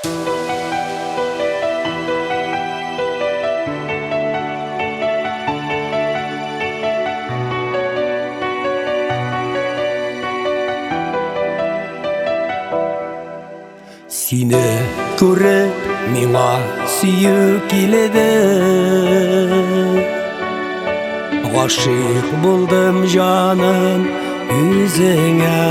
Seni көріп миңа сүйүү келеді. Ғашық болдым жаным өзіңе.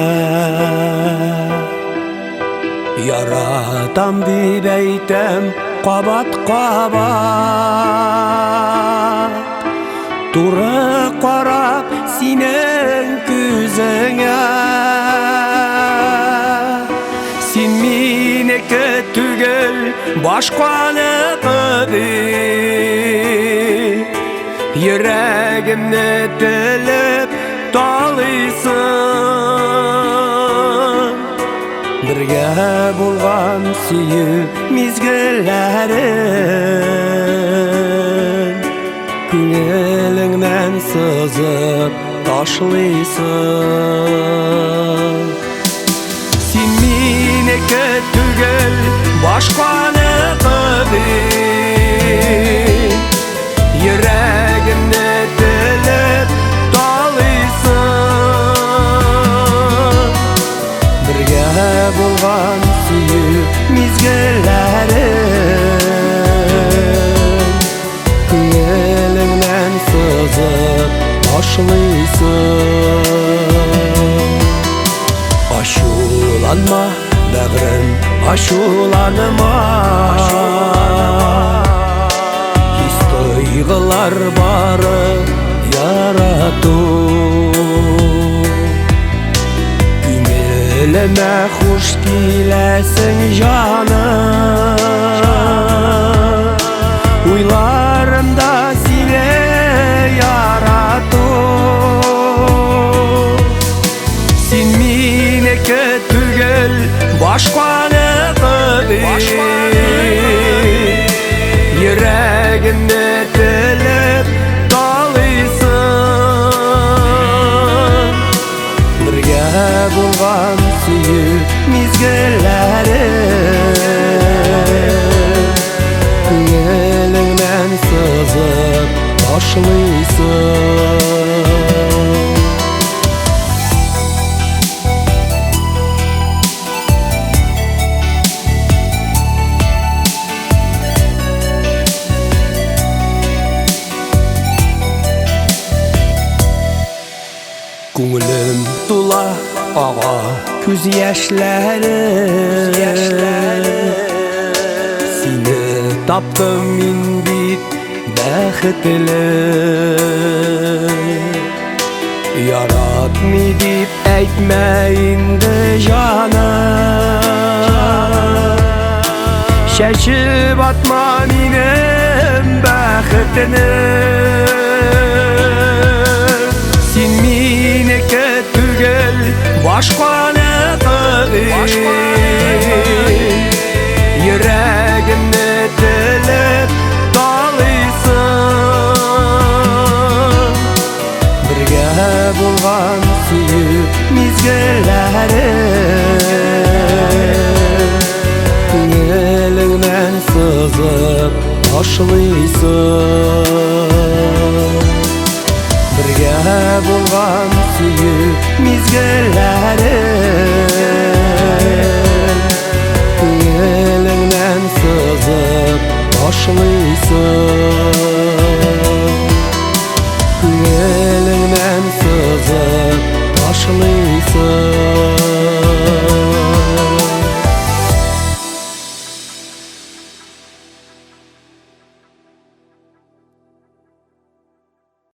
Яратам деп әйтем қабат-қабат. Туры қарап сенің көзіңе. Сен менікі түгел башқаныкі деп, Йөрәгемне тіліп талыйсың. Бірге болған сүйіп мезгілләрін, Күңеліңнен сызып ташлыйсың. Сен менікі түгел башқаныкі деп, Йөрәгемне тіліп талыйсың. Бірге болған сүйіп мезгілләрін, Күңеліңнен сызып ташлыйсың. Ашуланма, бәгърем, ашуланыма. Хис-тойгылар бары ярату. Күңелемә хуш киләсең жаным. Уйларымда сине ярату. Сен менікі түгел башқаныкі деп, Йөрәгемне тіліп талыйсың. Бірге болған сүйіп мезгілләрін, Күңеліңнен сызып ташлыйсың. Күңелем тула аға күз яшьләре. Сине таптым мин бит бәхетле. Яратмый дип әйтмә инде жаным. Чәчеп атма минем бәхетне. Сен менікі түгел башқаныкі деп, Йөрәгемне тіліп талыйсың. Бірге болған сүйіп мезгілләрін, Күңеліңнен сызып ташлыйсың. Бірге болған сүйіп мезгілләрін, Күңеліңнен сызып ташлыйсың. Күңеліңнен сызып ташлыйсың.